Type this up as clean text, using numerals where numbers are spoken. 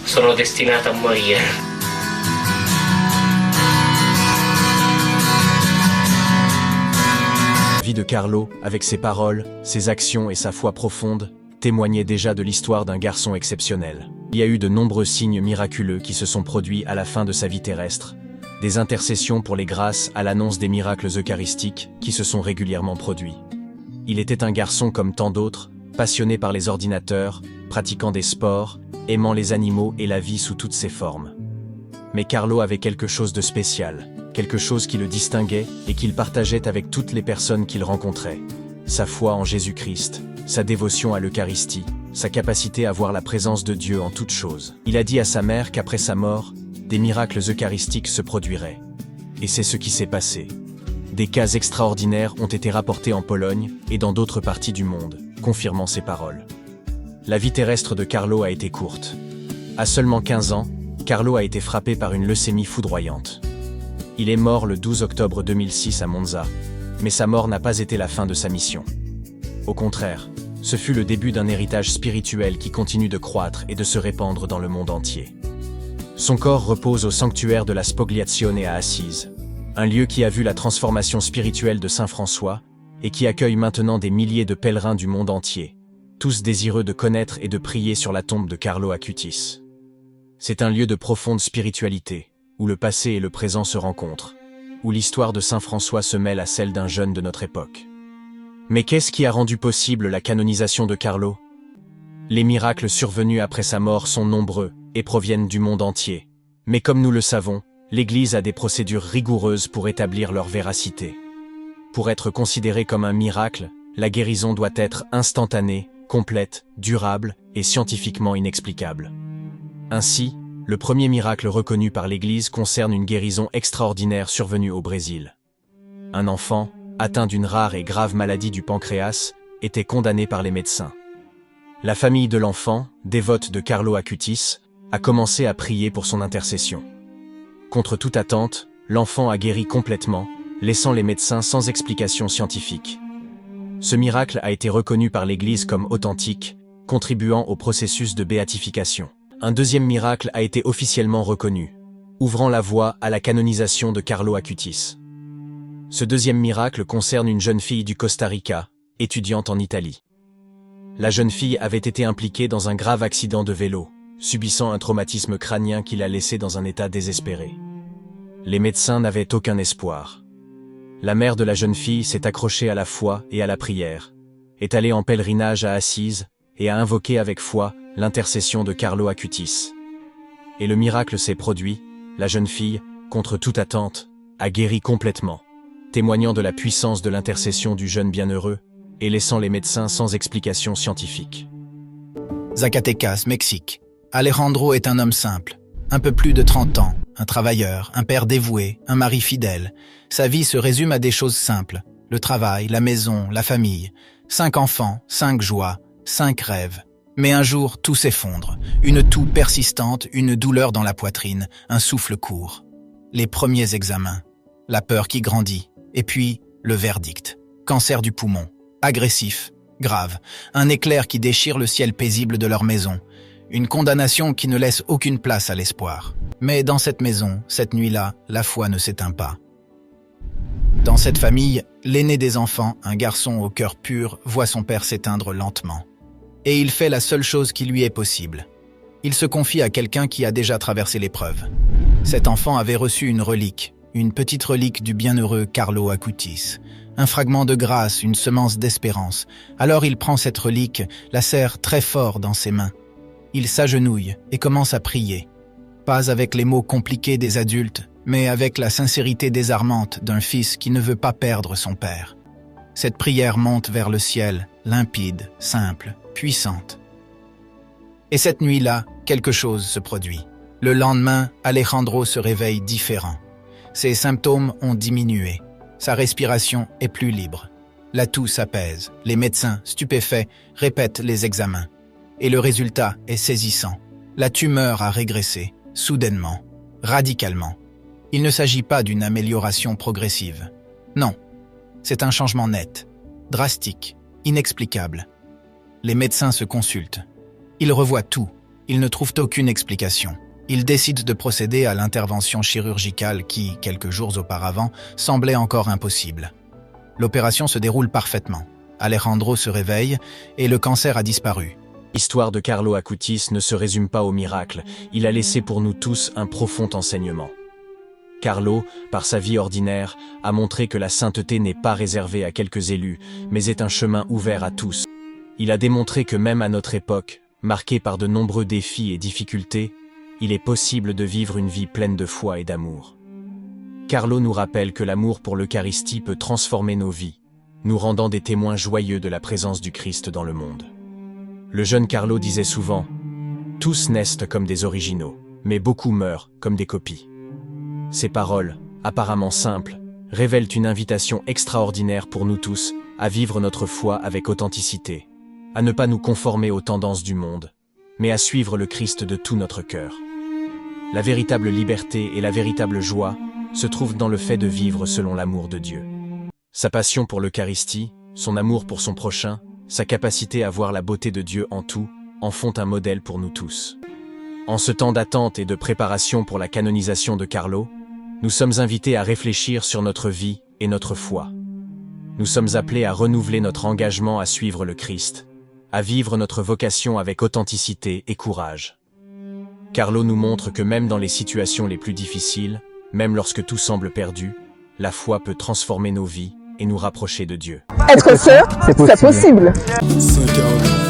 sono destinata a morire. La vie de Carlo, avec ses paroles, ses actions et sa foi profonde, témoignait déjà de l'histoire d'un garçon exceptionnel. Il y a eu de nombreux signes miraculeux qui se sont produits à la fin de sa vie terrestre, des intercessions pour les grâces à l'annonce des miracles eucharistiques qui se sont régulièrement produits. Il était un garçon comme tant d'autres, passionné par les ordinateurs, pratiquant des sports, aimant les animaux et la vie sous toutes ses formes. Mais Carlo avait quelque chose de spécial, quelque chose qui le distinguait et qu'il partageait avec toutes les personnes qu'il rencontrait. Sa foi en Jésus-Christ, sa dévotion à l'Eucharistie, sa capacité à voir la présence de Dieu en toutes choses. Il a dit à sa mère qu'après sa mort, des miracles eucharistiques se produiraient. Et c'est ce qui s'est passé. Des cas extraordinaires ont été rapportés en Pologne et dans d'autres parties du monde, confirmant ses paroles. La vie terrestre de Carlo a été courte. À seulement 15 ans, Carlo a été frappé par une leucémie foudroyante. Il est mort le 12 octobre 2006 à Monza, mais sa mort n'a pas été la fin de sa mission. Au contraire, ce fut le début d'un héritage spirituel qui continue de croître et de se répandre dans le monde entier. Son corps repose au sanctuaire de la Spogliazione à Assise, un lieu qui a vu la transformation spirituelle de Saint François et qui accueille maintenant des milliers de pèlerins du monde entier, tous désireux de connaître et de prier sur la tombe de Carlo Acutis. C'est un lieu de profonde spiritualité, où le passé et le présent se rencontrent, où l'histoire de Saint François se mêle à celle d'un jeune de notre époque. Mais qu'est-ce qui a rendu possible la canonisation de Carlo? Les miracles survenus après sa mort sont nombreux et proviennent du monde entier. Mais comme nous le savons, l'Église a des procédures rigoureuses pour établir leur véracité. Pour être considérée comme un miracle, la guérison doit être instantanée, complète, durable et scientifiquement inexplicable. Ainsi, le premier miracle reconnu par l'Église concerne une guérison extraordinaire survenue au Brésil. Un enfant, atteint d'une rare et grave maladie du pancréas, était condamné par les médecins. La famille de l'enfant, dévote de Carlo Acutis, a commencé à prier pour son intercession. Contre toute attente, l'enfant a guéri complètement, laissant les médecins sans explication scientifique. Ce miracle a été reconnu par l'Église comme authentique, contribuant au processus de béatification. Un deuxième miracle a été officiellement reconnu, ouvrant la voie à la canonisation de Carlo Acutis. Ce deuxième miracle concerne une jeune fille du Costa Rica, étudiante en Italie. La jeune fille avait été impliquée dans un grave accident de vélo, subissant un traumatisme crânien qui l'a laissée dans un état désespéré. Les médecins n'avaient aucun espoir. La mère de la jeune fille s'est accrochée à la foi et à la prière, est allée en pèlerinage à Assise et a invoqué avec foi l'intercession de Carlo Acutis. Et le miracle s'est produit, la jeune fille, contre toute attente, a guéri complètement, témoignant de la puissance de l'intercession du jeune bienheureux et laissant les médecins sans explication scientifique. Zacatecas, Mexique. Alejandro est un homme simple, un peu plus de 30 ans, un travailleur, un père dévoué, un mari fidèle. Sa vie se résume à des choses simples, le travail, la maison, la famille, 5 enfants, 5 joies, 5 rêves. Mais un jour, tout s'effondre, une toux persistante, une douleur dans la poitrine, un souffle court. Les premiers examens, la peur qui grandit, et puis le verdict. Cancer du poumon, agressif, grave, un éclair qui déchire le ciel paisible de leur maison. Une condamnation qui ne laisse aucune place à l'espoir. Mais dans cette maison, cette nuit-là, la foi ne s'éteint pas. Dans cette famille, l'aîné des enfants, un garçon au cœur pur, voit son père s'éteindre lentement. Et il fait la seule chose qui lui est possible. Il se confie à quelqu'un qui a déjà traversé l'épreuve. Cet enfant avait reçu une relique, une petite relique du bienheureux Carlo Acutis. Un fragment de grâce, une semence d'espérance. Alors il prend cette relique, la serre très fort dans ses mains. Il s'agenouille et commence à prier. Pas avec les mots compliqués des adultes, mais avec la sincérité désarmante d'un fils qui ne veut pas perdre son père. Cette prière monte vers le ciel, limpide, simple, puissante. Et cette nuit-là, quelque chose se produit. Le lendemain, Alejandro se réveille différent. Ses symptômes ont diminué. Sa respiration est plus libre. La toux s'apaise. Les médecins, stupéfaits, répètent les examens. Et le résultat est saisissant. La tumeur a régressé, soudainement, radicalement. Il ne s'agit pas d'une amélioration progressive. Non, c'est un changement net, drastique, inexplicable. Les médecins se consultent. Ils revoient tout, Ils ne trouvent aucune explication. Ils décident de procéder à l'intervention chirurgicale qui, quelques jours auparavant, semblait encore impossible. L'opération se déroule parfaitement. Alejandro se réveille et le cancer a disparu. L'histoire de Carlo Acutis ne se résume pas au miracle, il a laissé pour nous tous un profond enseignement. Carlo, par sa vie ordinaire, a montré que la sainteté n'est pas réservée à quelques élus, mais est un chemin ouvert à tous. Il a démontré que même à notre époque, marquée par de nombreux défis et difficultés, il est possible de vivre une vie pleine de foi et d'amour. Carlo nous rappelle que l'amour pour l'Eucharistie peut transformer nos vies, nous rendant des témoins joyeux de la présence du Christ dans le monde. Le jeune Carlo disait souvent « Tous naissent comme des originaux, mais beaucoup meurent comme des copies ». Ces paroles, apparemment simples, révèlent une invitation extraordinaire pour nous tous à vivre notre foi avec authenticité, à ne pas nous conformer aux tendances du monde, mais à suivre le Christ de tout notre cœur. La véritable liberté et la véritable joie se trouvent dans le fait de vivre selon l'amour de Dieu. Sa passion pour l'Eucharistie, son amour pour son prochain, sa capacité à voir la beauté de Dieu en tout, en font un modèle pour nous tous. En ce temps d'attente et de préparation pour la canonisation de Carlo, nous sommes invités à réfléchir sur notre vie et notre foi. Nous sommes appelés à renouveler notre engagement à suivre le Christ, à vivre notre vocation avec authenticité et courage. Carlo nous montre que même dans les situations les plus difficiles, même lorsque tout semble perdu, la foi peut transformer nos vies et nous rapprocher de Dieu. Être sœur, c'est possible. 5